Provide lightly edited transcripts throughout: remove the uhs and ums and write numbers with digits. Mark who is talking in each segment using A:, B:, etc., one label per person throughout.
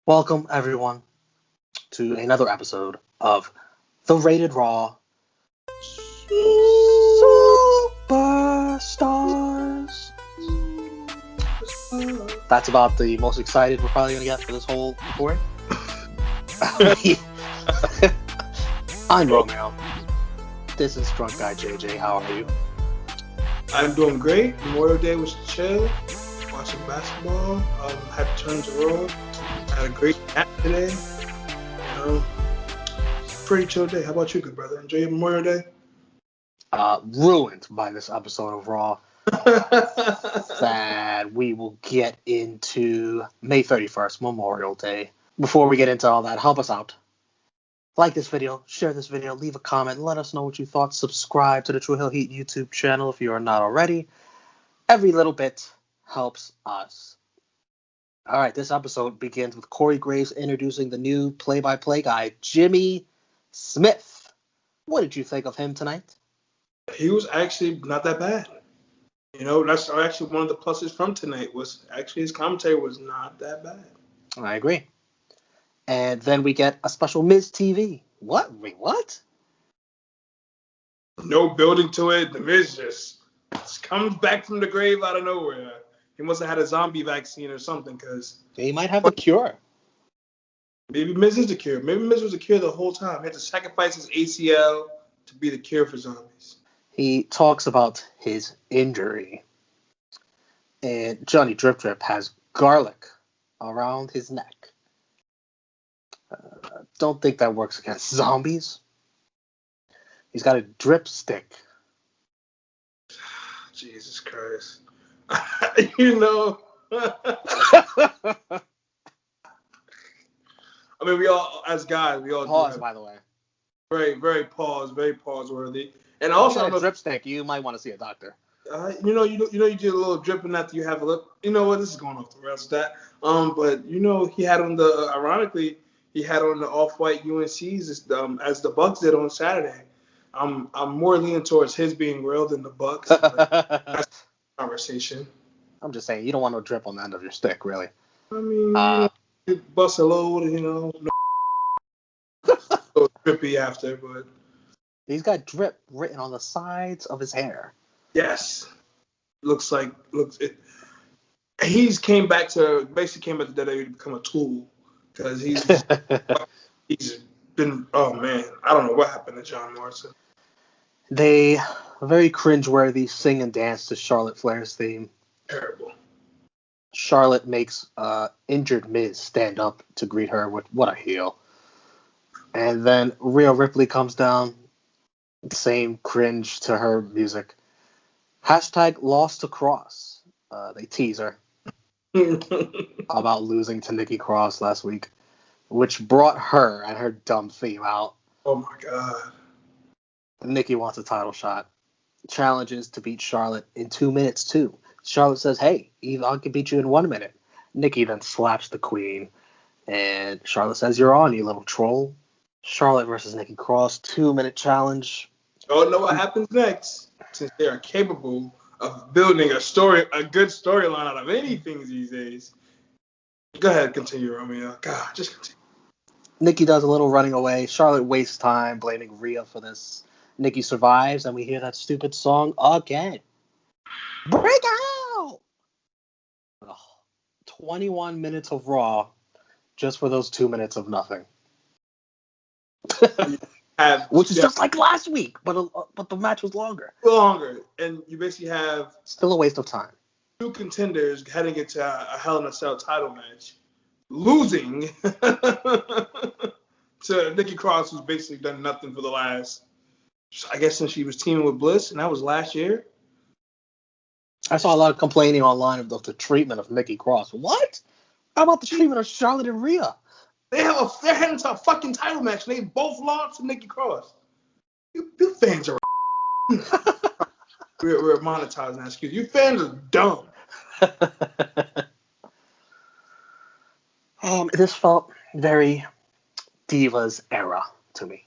A: Welcome, everyone, to another episode of the Rated Raw Superstars. That's about the most excited we're probably going to get for this whole recording. I'm Romeo. This is Drunk Guy JJ. How are you?
B: I'm doing great. Memorial Day was chill. Watching basketball. Had to turn to road. Had a great nap today. Pretty chill day. How about you, good brother? Enjoy your Memorial Day?
A: Ruined by this episode of Raw. That we will get into May 31st, Memorial Day. Before we get into all that, help us out. Like this video, share this video, leave a comment, let us know what you thought. Subscribe to the True Hill Heat YouTube channel if you are not already. Every little bit helps us. All right, this episode begins with Corey Graves introducing the new play-by-play guy, Jimmy Smith. What did you think of him tonight?
B: He was actually not that bad. You know, that's actually one of the pluses from tonight was actually his commentary was not that bad.
A: I agree. And then we get a special Miz TV. What? Wait, what?
B: No building to it. The Miz just comes back from the grave out of nowhere. He must have had a zombie vaccine or something, because
A: He might have the cure.
B: Maybe Miz is the cure. Maybe Miz was the cure the whole time. He had to sacrifice his ACL to be the cure for zombies.
A: He talks about his injury. And Johnny Drip Drip has garlic around his neck. Don't think that works against zombies. He's got a drip stick.
B: Jesus Christ. You know. I mean, we all, as guys, we all
A: Pause, by the way.
B: Very, very pause-worthy. And also,
A: a drip stick. You might want to see a doctor.
B: You did a little dripping after you have a look. You know what? This is going off the rails. That. But he had on the ironically. He had on the off-white UNCs as the Bucks did on Saturday. I'm more leaning towards his being real than the Bucks. That's a conversation.
A: I'm just saying, you don't want no drip on the end of your stick, really.
B: I mean, you bust a load, no so drippy after, but
A: he's got drip written on the sides of his hair.
B: Yes, looks it. He's came back to WWE to become a tool. Because he's been, oh man, I don't know what happened to John Morrison.
A: They very cringeworthy sing and dance to Charlotte Flair's theme.
B: Terrible.
A: Charlotte makes injured Miz stand up to greet her with what a heel. And then Rhea Ripley comes down, same cringe to her music. Hashtag lost to Cross. They tease her. About losing to Nikki Cross last week, which brought her and her dumb theme out.
B: Oh my god.
A: Nikki wants a title shot. Challenges to beat Charlotte in 2 minutes too. Charlotte says, hey, I can beat you in 1 minute. Nikki then slaps the queen. And Charlotte says, you're on, you little troll. Charlotte versus Nikki Cross, 2-minute challenge.
B: Oh, know what happens next? Since they are capable of building a good storyline out of anything these days. Go ahead, continue, Romeo. God, just continue.
A: Nikki does a little running away. Charlotte wastes time blaming Rhea for this. Nikki survives, and we hear that stupid song again. Break out! Ugh. 21 minutes of Raw just for those 2 minutes of nothing. Which is just like last week, but the match was longer.
B: And you basically have
A: still a waste of time.
B: 2 contenders heading into a Hell in a Cell title match, losing to Nikki Cross, who's basically done nothing for the last, I guess, since she was teaming with Bliss, and that was last year.
A: I saw a lot of complaining online of the treatment of Nikki Cross. What? How about the treatment of Charlotte and Rhea?
B: They're heading to a fucking title match. And they both lost to Nikki Cross. You fans are we're monetizing that excuse. You fans are dumb.
A: This felt very Divas era to me.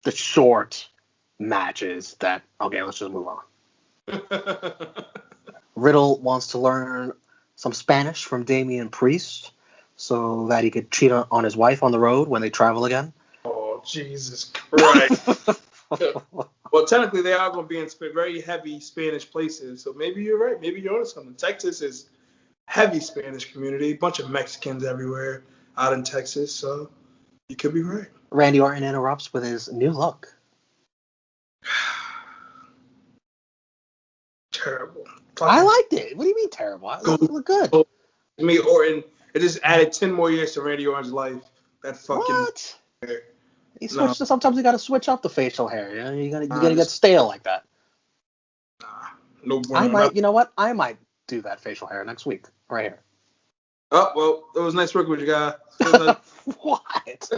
A: The short matches that, okay, let's just move on. Riddle wants to learn some Spanish from Damian Priest. so that he could cheat on his wife on the road when they travel again.
B: Oh, Jesus Christ. Well, technically, they are going to be in very heavy Spanish places, so maybe you're right. Maybe you're onto something. Texas is heavy Spanish community, bunch of Mexicans everywhere out in Texas, so you could be right.
A: Randy Orton interrupts with his new look.
B: Terrible.
A: I liked it. What do you mean terrible? It looked good.
B: To me, Orton, it just added 10 more years to Randy Orton's life. That fucking.
A: What?
B: Hair.
A: He switched. No. Sometimes you got to switch up the facial hair. You know, you gotta get stale like that.
B: No.
A: I might. You know what? I might do that facial hair next week, right here.
B: Oh well, it was nice working with you guys.
A: What?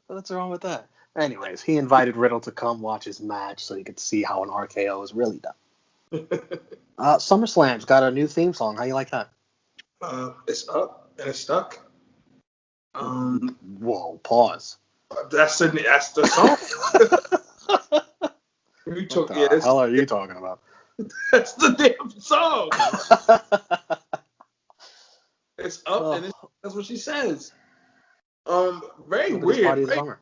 A: What's wrong with that? Anyways, he invited Riddle to come watch his match so he could see how an RKO is really done. SummerSlam's got a new theme song. How you like that?
B: It's up and it's stuck.
A: Whoa, pause.
B: That's the song.
A: What the hell are you talking about?
B: That's the damn song. It's up and that's what she says. Very weird. Right?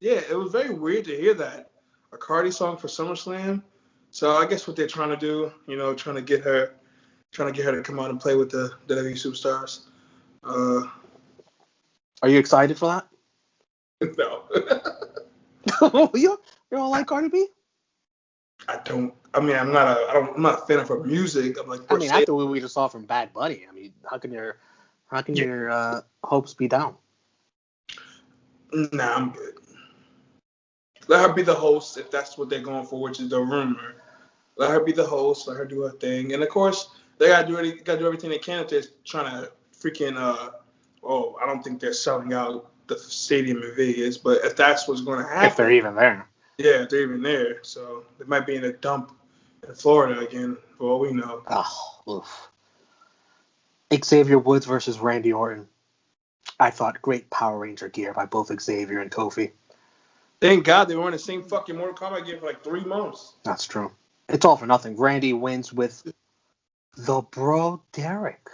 B: Yeah, it was very weird to hear that. A Cardi song for SummerSlam. So I guess what they're trying to do, trying to get her to come out and play with the WWE superstars.
A: Are you excited for that?
B: No.
A: You don't like Cardi B?
B: I don't. I mean, I'm not a fan of her music. I'm like.
A: I mean, after what we just saw from Bad Bunny, I mean, how can your hopes be down?
B: Nah, I'm good. Let her be the host if that's what they're going for, which is the rumor. Let her be the host. Let her do her thing. And of course, they gotta do everything they can if they're trying to freaking. I don't think they're selling out the stadium in Vegas, but if that's what's going to happen,
A: if they're even there.
B: Yeah, if they're even there. So they might be in a dump in Florida again, for all we know.
A: Oh, oof. Xavier Woods versus Randy Orton. I thought great Power Ranger gear by both Xavier and Kofi.
B: Thank God they were in the same fucking Mortal Kombat game for like 3 months.
A: That's true. It's all for nothing. Randy wins with the Bro Derek.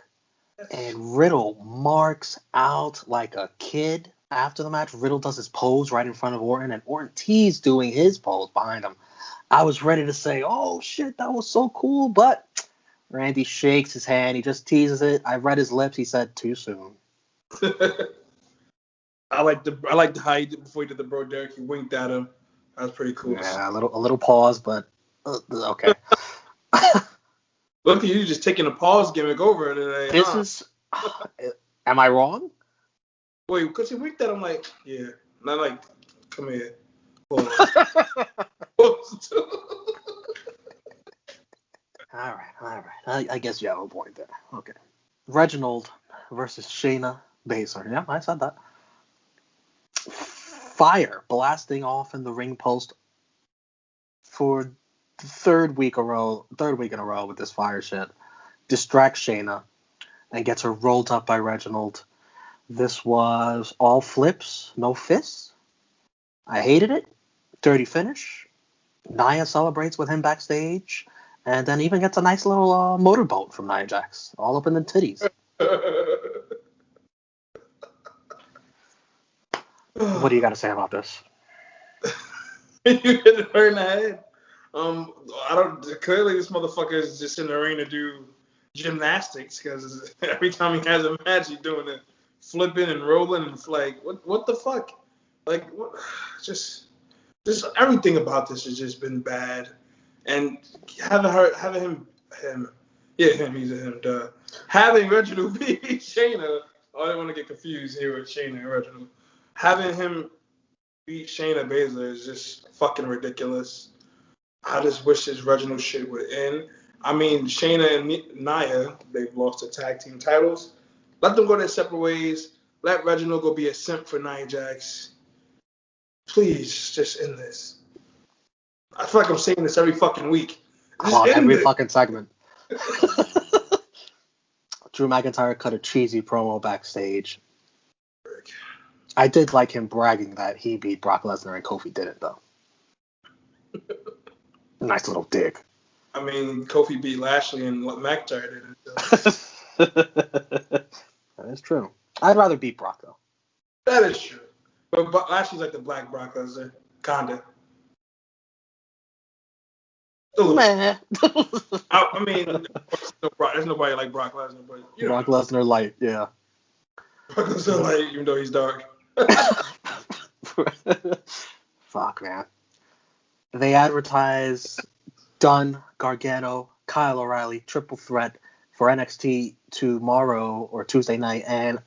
A: And Riddle marks out like a kid after the match. Riddle does his pose right in front of Orton, and Orton teased doing his pose behind him. I was ready to say, oh, shit, that was so cool, but Randy shakes his hand. He just teases it. I read his lips. He said, too soon.
B: I like the how he did before he did the Bro Derek. He winked at him. That was pretty cool.
A: Yeah, a little pause, but okay.
B: Look at you just taking a pause gimmick over today.
A: This is... Am I wrong?
B: Wait, because he winked at him like, yeah. Not like, come here. All
A: right. I guess you have a point there. Okay. Reginald versus Shayna Baszler. Yeah, I said that. Fire blasting off in the ring post for the third week in a row with this fire shit. Distracts Shayna and gets her rolled up by Reginald. This was all flips, no fists. I hated it. Dirty finish. Nia celebrates with him backstage, and then even gets a nice little motorboat from Nia Jax, all up in the titties. What do you got to say about this?
B: You hit her in the head. Clearly this motherfucker is just in the ring to do gymnastics, because every time he has a match, he's doing it, flipping and rolling, and it's like, what the fuck? Like, what? Just everything about this has just been bad, and having Reginald beat Shayna. I didn't want to get confused here with Shayna and Reginald. Having him beat Shayna Baszler is just fucking ridiculous. I just wish this Reginald shit would end. I mean, Shayna and Nia, they've lost the tag team titles. Let them go their separate ways. Let Reginald go be a simp for Nia Jax. Please, just end this. I feel like I'm saying this every fucking week.
A: Every fucking segment. Drew McIntyre cut a cheesy promo backstage. I did like him bragging that he beat Brock Lesnar and Kofi didn't, though. Nice little dig.
B: I mean, Kofi beat Lashley and McIntyre didn't.
A: That is true. I'd rather beat Brock, though.
B: That is true. But Lashley's like the black Brock Lesnar. Kinda.
A: Meh.
B: I mean, there's nobody like Brock Lesnar, but you know.
A: Brock Lesnar light, yeah.
B: Brock Lesnar light, even though he's dark.
A: Fuck, man. They advertise Dunn, Gargano, Kyle O'Reilly, triple threat for NXT tomorrow or Tuesday night, and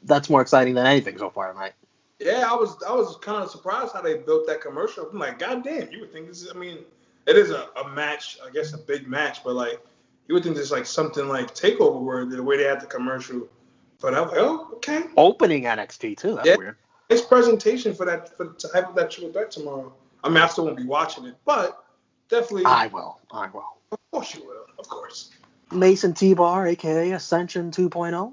A: that's more exciting than anything so far tonight.
B: Yeah, I was kind of surprised how they built that commercial. I'm like, God damn, you would think this is, I mean, it is a match, I guess a big match, but like, you would think there's like something like takeover where the way they had the commercial. But I was like, oh, okay.
A: Opening NXT too, that's weird.
B: Nice presentation for to hype up that triple threat tomorrow. I mean, I still won't be watching it, but definitely.
A: I will.
B: Of course you will, of course.
A: Mason T-Bar, a.k.a. Ascension 2.0,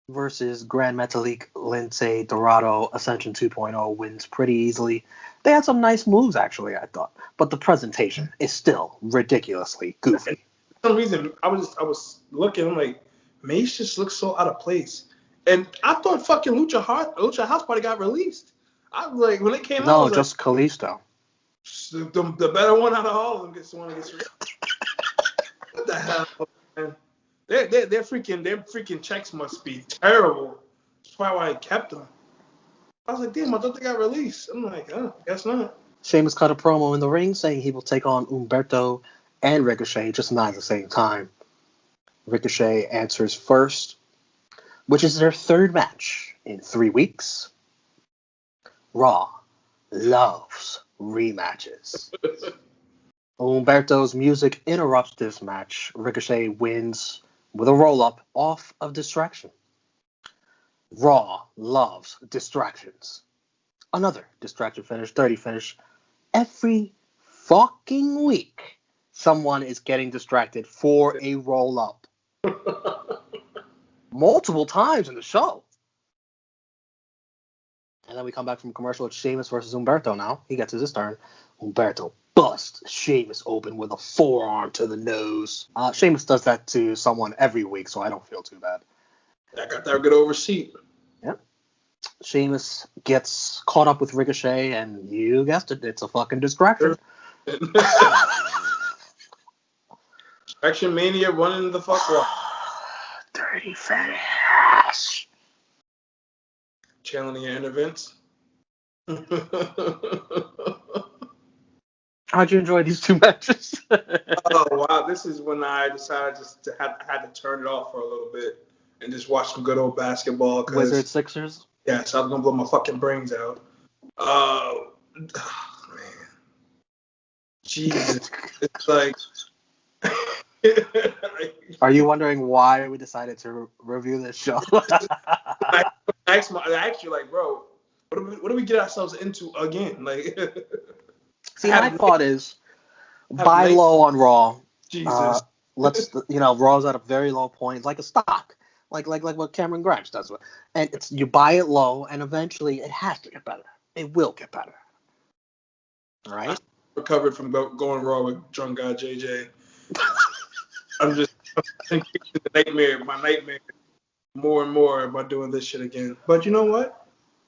A: versus Grand Metalik Lindsay Dorado. Ascension 2.0 wins pretty easily. They had some nice moves, actually, I thought. But the presentation is still ridiculously goofy.
B: For some reason, I was looking, I'm like, Mace just looks so out of place. And I thought fucking Lucha House Party got released. I was like, when it came out,
A: No, just like, Kalisto.
B: The better one out of all of them gets the one that gets released. What the hell, man? Their freaking checks must be terrible. That's probably why I kept them. I was like, damn, I thought they got released. I'm like, oh, guess not.
A: Sheamus cut a promo in the ring saying he will take on Umberto and Ricochet, just not at the same time. Ricochet answers first, which is their third match in 3 weeks. Raw loves rematches. Umberto's music interrupts this match. Ricochet wins with a roll-up off of distraction. Raw loves distractions. Another distraction finish, dirty finish. Every fucking week, someone is getting distracted for a roll-up. Multiple times in the show. And then we come back from commercial. It's Sheamus versus Umberto now. He gets his turn. Umberto busts Sheamus open with a forearm to the nose. Sheamus does that to someone every week, so I don't feel too bad.
B: I got that good over seat.
A: Yep. Sheamus gets caught up with Ricochet, and you guessed it, it's a fucking distraction.
B: Distraction Mania running the fuck off.
A: Dirty finish.
B: Channeling your inner Vince.
A: How'd you enjoy these two matches?
B: Oh, wow. This is when I decided just to had to turn it off for a little bit and just watch some good old basketball.
A: Wizards Sixers?
B: Yes, I was going to blow my fucking brains out. Oh, man. Jesus. It's like...
A: Are you wondering why we decided to review this show?
B: I asked you, like, bro, what do we get ourselves into again? Like,
A: see, my thought is buy low on Raw.
B: Jesus.
A: Raw's at a very low point, like a stock, like what Cameron Grimes does. And you buy it low, and eventually it has to get better. It will get better. All right.
B: I recovered from going Raw with drunk guy JJ. I'm just thinking my nightmare more and more about doing this shit again. But you know what?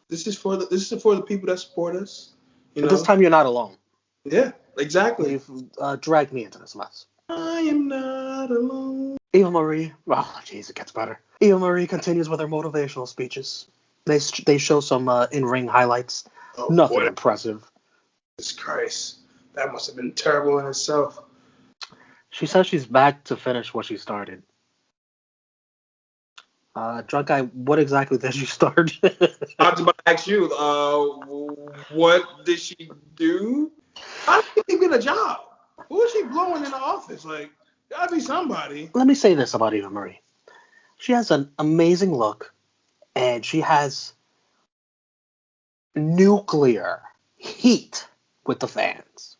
B: This is for the people that support us.
A: But this time you're not alone.
B: Yeah, exactly.
A: You've dragged me into this mess.
B: I am not alone.
A: Eva Marie. Oh, jeez, it gets better. Eva Marie continues with her motivational speeches. They show some in-ring highlights. Oh, nothing impressive.
B: Jesus Christ. That must have been terrible in itself.
A: She says she's back to finish what she started. Drunk guy, what exactly did she start?
B: I was about to ask you, what did she do? How did she get a job? Who is she blowing in the office? Like, gotta be somebody.
A: Let me say this about Eva Marie. She has an amazing look, and she has nuclear heat with the fans.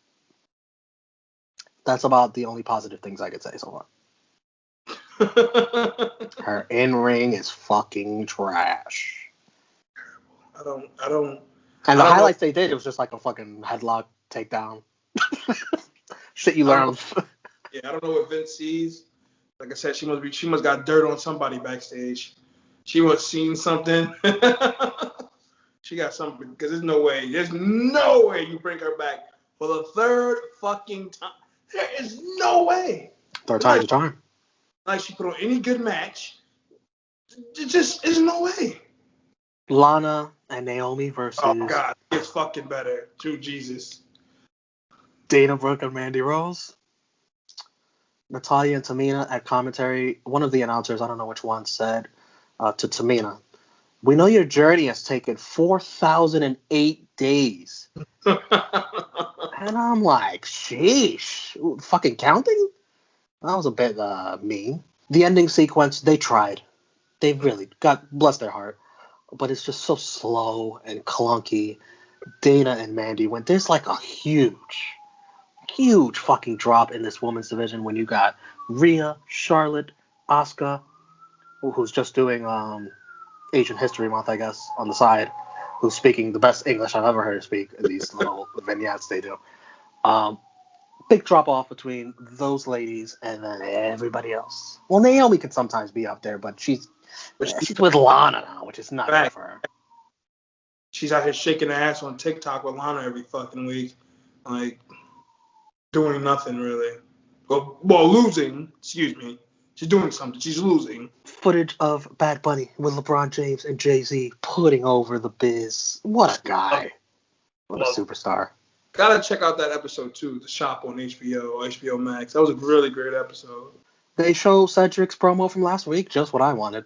A: That's about the only positive things I could say so far. Her in-ring is fucking trash.
B: I don't.
A: And the highlights they did, it was just like a fucking headlock takedown. Shit you learn.
B: Yeah, I don't know what Vince sees. Like I said, she must got dirt on somebody backstage. She was seeing something. She got something because there's no way you bring her back for the third fucking time. There is no way.
A: Third time's a charm.
B: Like she put on any good match. It just is no way.
A: Lana and Naomi versus.
B: Oh God, it's fucking better. True Jesus.
A: Dana Brooke and Mandy Rose. Natalya and Tamina at commentary. One of the announcers, I don't know which one, said to Tamina, "We know your journey has taken 4,008 days." And I'm like, sheesh. Fucking counting? That was a bit mean. The ending sequence, they tried. They really, God bless their heart. But it's just so slow and clunky. Dana and Mandy went, there's like a huge fucking drop in this women's division when you got Rhea, Charlotte, Asuka, who's just doing Asian History Month, I guess, on the side, who's speaking the best English I've ever heard her speak in these little vignettes they do. Big drop off between those ladies and then everybody else. Well, Naomi can sometimes be up there, but she's with Lana now, which is not good for her.
B: She's out here shaking her ass on TikTok with Lana every fucking week, like doing nothing really. Well, losing. Excuse me. She's doing something. She's losing.
A: Footage of Bad Bunny with LeBron James and Jay-Z putting over the Biz. What a guy. What a superstar.
B: Gotta check out that episode too, The Shop on HBO Max. That was a really great episode.
A: They show Cedric's promo from last week, just what I wanted.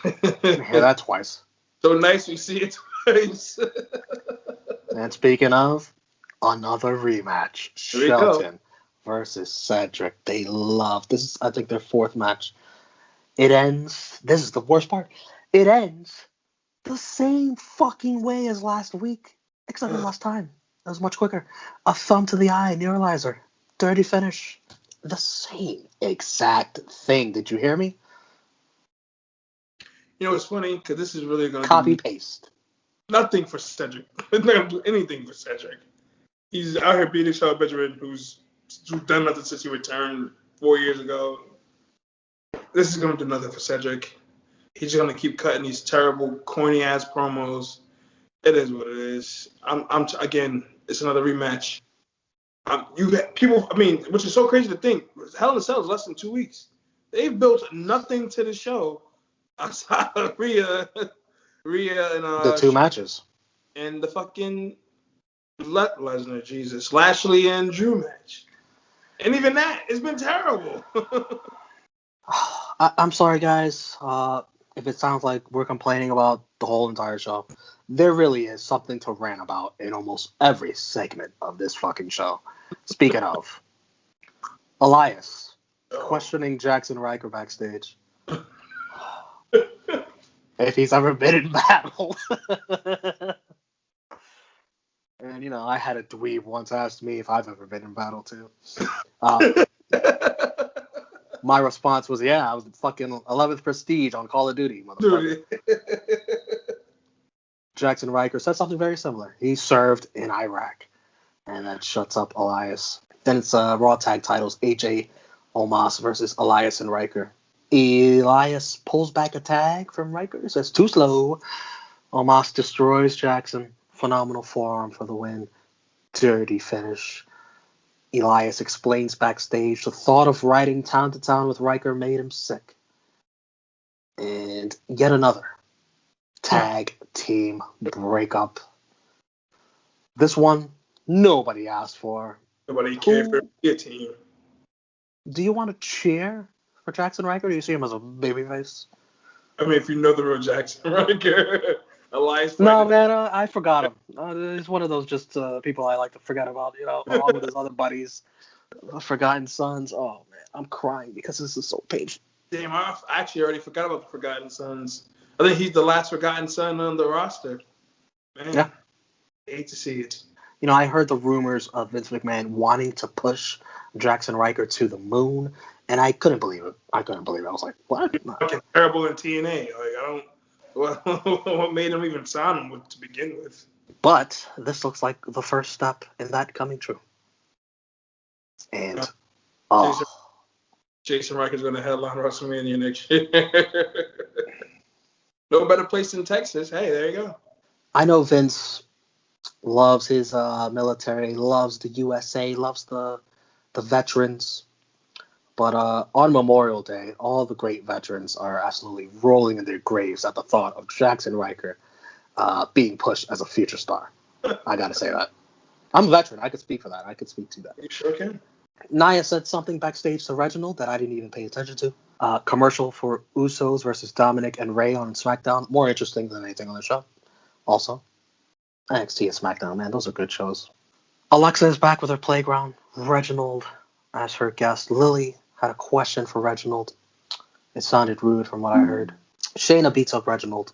A: Hear that twice.
B: So nice we see it twice.
A: And speaking of, another rematch. Sheldon versus Cedric. They love this. Is, I think, their fourth match. It ends. This is the worst part. It ends the same fucking way as last week, except for last time. That was much quicker. A thumb to the eye, neuralizer, dirty finish. The same exact thing. Did you hear me?
B: You know, it's funny because this is really going to
A: copy paste.
B: Nothing for Cedric. It's not going to do anything for Cedric. He's out here beating Shelton Benjamin, who's done nothing since he returned 4 years ago. This is going to do nothing for Cedric. He's going to keep cutting these terrible, corny ass promos. It is what it is. Again, it's another rematch. You got people. I mean, which is so crazy to think. Hell in a Cell is less than 2 weeks. They've built nothing to the show outside of Rhea and
A: the two matches
B: and the fucking Lesnar, Jesus, Lashley and Drew match. And even that, it's been terrible.
A: I'm sorry, guys. If it sounds like we're complaining about the whole entire show, there really is something to rant about in almost every segment of this fucking show. Speaking of, Elias questioning Jaxson Ryker backstage. If he's ever been in battle. And, you know, I had a dweeb once ask me if I've ever been in battle, too. My response was, yeah, I was fucking 11th Prestige on Call of Duty, motherfucker. Jaxson Ryker said something very similar. He served in Iraq. And that shuts up Elias. Then it's Raw Tag Titles, AJ Omas versus Elias and Riker. Elias pulls back a tag from Riker, says too slow. Omas destroys Jaxson. Phenomenal forearm for the win. Dirty finish. Elias explains backstage the thought of riding town to town with Riker made him sick. And yet another tag team breakup. This one, nobody asked for.
B: Nobody cared for your team.
A: Do you want to cheer for Jaxson Ryker, or do you see him as a babyface?
B: I mean, if you know the real Jaxson Ryker, Elias.
A: No, man, I forgot him. He's one of those just people I like to forget about, you know, along with his other buddies. Forgotten Sons. Oh, man, I'm crying because this is so painful.
B: Damn, I actually already forgot about the Forgotten Sons. I think he's the last Forgotten Son on the roster. Man,
A: yeah.
B: I hate to see it.
A: You know, I heard the rumors of Vince McMahon wanting to push Jaxson Ryker to the moon, and I couldn't believe it. I was like, what?
B: Fucking terrible in TNA. What made him even sign him to begin with?
A: But this looks like the first step in that coming true. And,
B: Jaxson Ryker's going to headline WrestleMania next year. No better place than Texas. Hey, there you go.
A: I know Vince loves his military, loves the USA, loves the veterans. But on Memorial Day, all the great veterans are absolutely rolling in their graves at the thought of Jaxson Ryker being pushed as a future star. I gotta say that. I'm a veteran. I could speak for that. I could speak to that.
B: You sure can.
A: Nia said something backstage to Reginald that I didn't even pay attention to. Commercial for Usos versus Dominic and Rey on SmackDown. More interesting than anything on the show. Also, NXT and SmackDown, man, those are good shows. Alexa is back with her playground. Reginald as her guest. Lily had a question for Reginald. It sounded rude from what I heard. Shayna beats up Reginald.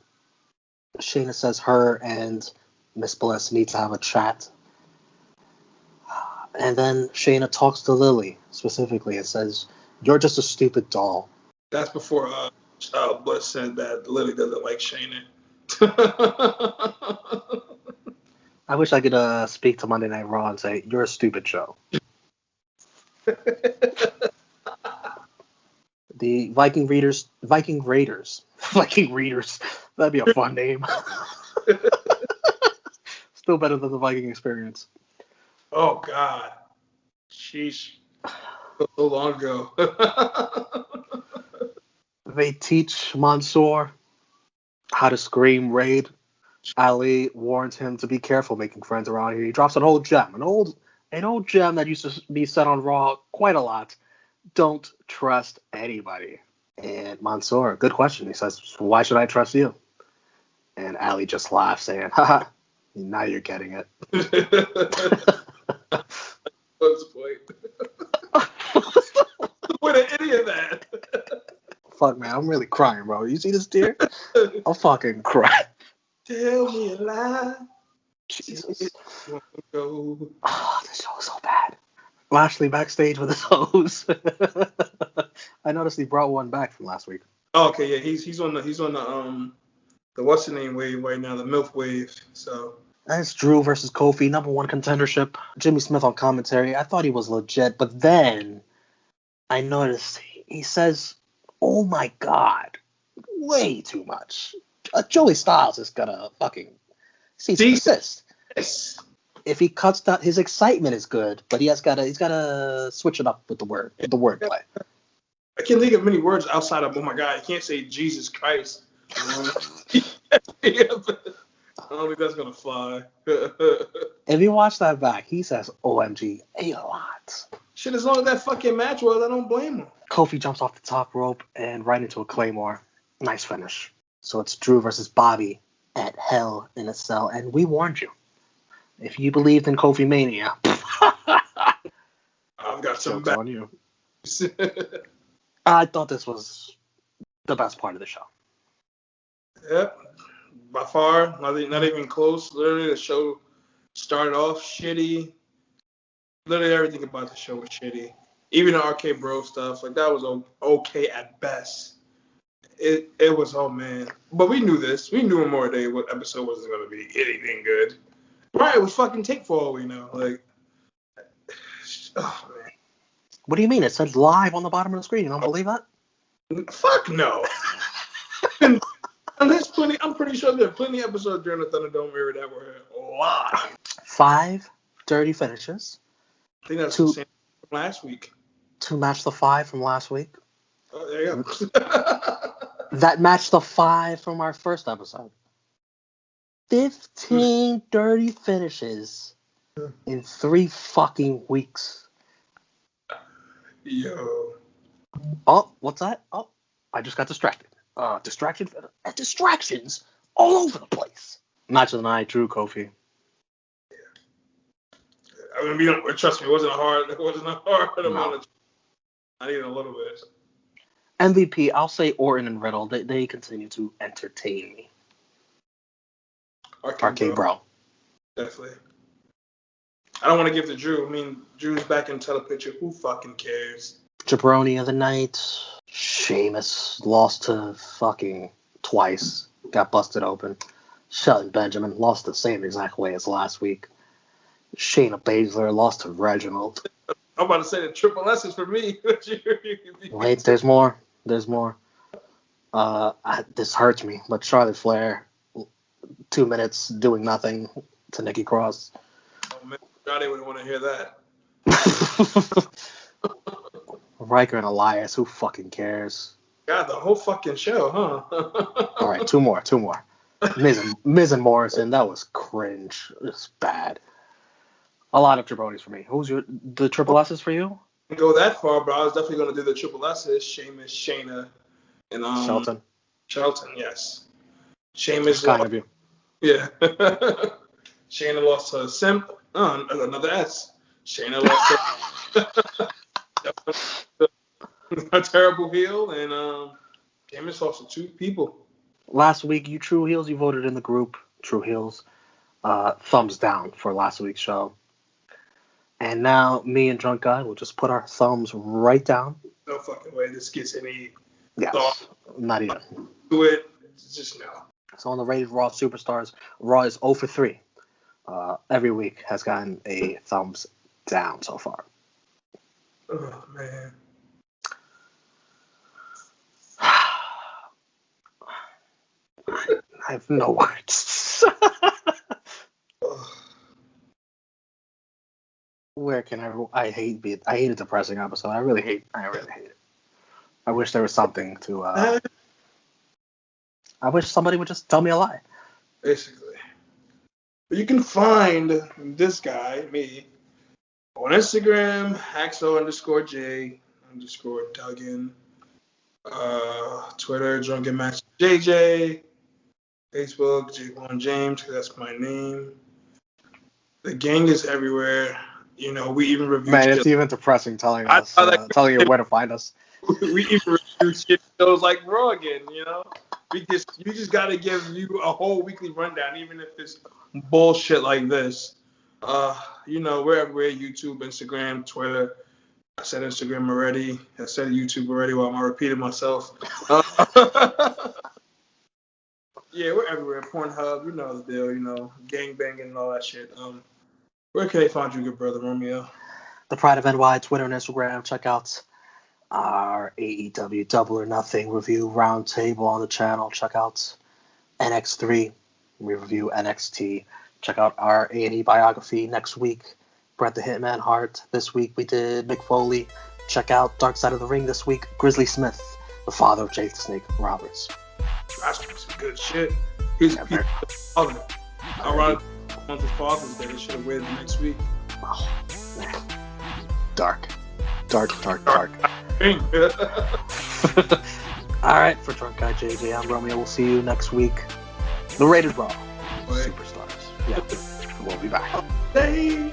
A: Shayna says her and Miss Bliss need to have a chat. And then Shayna talks to Lily specifically and says, "You're just a stupid doll."
B: That's before Bliss said that Lily doesn't like Shayna.
A: I wish I could speak to Monday Night Raw and say, "You're a stupid show." The Viking Raiders, that'd be a fun name. Still better than the Viking Experience.
B: Oh, God. Sheesh. So long ago.
A: They teach Mansoor how to scream raid. Ali warns him to be careful making friends around here. He drops an old gem, an old gem that used to be said on Raw quite a lot. Don't trust anybody. And Mansoor, good question. He says, "Why should I trust you?" And Ali just laughs, saying, "Haha, now you're getting it."
B: What's the point? What an idiot that.
A: Fuck, man, I'm really crying, bro. You see this tear? I'll fucking cry.
B: Tell me a lie.
A: Jesus.
B: Go.
A: Oh, this show is so bad. Lashley backstage with his hose. I noticed he brought one back from last week.
B: Oh, okay, yeah, he's on the what's the name wave right now, the MILF wave. So
A: That's Drew versus Kofi, number one contendership. Jimmy Smith on commentary. I thought he was legit, but then I noticed he says, "Oh my God," way too much. Joey Styles is gonna fucking cease and desist.
B: yes.
A: If he cuts down, his excitement is good, but he's gotta switch it up with the wordplay.
B: I can't think of many words outside of "oh my God." I can't say Jesus Christ. I don't think that's gonna fly.
A: If you watch that back, he says "OMG" a lot.
B: Shit, as long as that fucking match was, I don't blame him.
A: Kofi jumps off the top rope and right into a Claymore. Nice finish. So it's Drew versus Bobby at Hell in a Cell, and we warned you. If you believed in Kofi Mania,
B: I've got some
A: jokes on you. I thought this was the best part of the show.
B: Yep, by far, not even close. Literally, the show started off shitty. Literally everything about the show was shitty. Even the Arcade Bro stuff, like that was okay at best. It was, oh man. But we knew this. We knew in more day what episode wasn't going to be anything good. Right, it was fucking take for all we know. Like, oh man.
A: What do you mean? It said live on the bottom of the screen. You don't believe that?
B: Fuck no. And there's plenty. I'm pretty sure there are plenty of episodes during the Thunderdome era that were live.
A: 5 dirty finishes.
B: I think that's the same from last week.
A: To match the 5 from last week.
B: Oh, there you go.
A: That matched the 5 from our first episode. 15 dirty finishes in 3 fucking weeks.
B: Yo.
A: Oh, what's that? Oh, I just got distracted. Distractions all over the place. Match of the night, Drew Kofi.
B: I mean, trust me, it wasn't a hard amount of. Not even a little bit.
A: MVP, I'll say Orton and Riddle. They continue to entertain me. Arcade Bro.
B: Definitely. I don't want to give to Drew. I mean, Drew's back in telepicture. Who fucking cares?
A: Jabroni of the night. Sheamus lost to fucking twice. Got busted open. Sheldon Benjamin lost the same exact way as last week. Shayna Baszler lost to Reginald.
B: I'm about to say the triple S is for me.
A: Wait, there's more. There's more. This hurts me, but Charlotte Flair, 2 minutes doing nothing to Nikki Cross.
B: Oh man, Johnny wouldn't want to hear that.
A: Riker and Elias, who fucking cares?
B: God, the whole fucking show, huh?
A: All right, two more. Miz and Morrison, that was cringe. It's bad. A lot of jabronis for me. Who's the triple S's for you?
B: I didn't go that far, but I was definitely going to do the triple S's. Sheamus, Shayna, and
A: Sheldon, yes.
B: Sheamus
A: kind of you.
B: Yeah. Shayna lost her simp. Another S. Shayna lost a terrible heel, and Sheamus lost to 2 people.
A: Last week, you True Heels, you voted in the group, True Heels, thumbs down for last week's show. And now, me and Drunk Guy will just put our thumbs right down.
B: No fucking way this gets any
A: thought. Not even.
B: Do it. Just no.
A: So on the rated Raw Superstars, Raw is 0 for 3. Every week has gotten a thumbs down so far.
B: Oh, man.
A: I have no words. Where can I hate a depressing episode. I really hate it. I wish there was something to I wish somebody would just tell me a lie.
B: Basically. But you can find this guy, me, on Instagram, @Haxo_J_Duggan, Twitter, Drunken Match JJ, Facebook, J1 James, because that's my name. The gang is everywhere. You know, we even review.
A: Man, it's even depressing telling you where to find us.
B: We even review shit shows like Raw again. You know, you just gotta give you a whole weekly rundown, even if it's bullshit like this. You know, we're everywhere: YouTube, Instagram, Twitter. I said Instagram already. I said YouTube already. While I'm repeating myself. Yeah, we're everywhere. Pornhub, you know the deal. You know, gang banging and all that shit. Where can they find you, good brother Romeo?
A: The Pride of NY, Twitter and Instagram. Check out our AEW Double or Nothing review roundtable on the channel. Check out NX3. We review NXT. Check out our A&E biography next week. Bret the Hitman Hart. This week we did Mick Foley. Check out Dark Side of the Ring this week. Grizzly Smith, the father of Jake the Snake Roberts.
B: That's some good shit. He's father. Around on his Father's Day, they should have waited next week.
A: Oh, man. Dark. All right, for Drunk Guy JJ, I'm Romeo. We'll see you next week. The Rated Raw Superstars. Yeah, we'll be back.
B: Hey.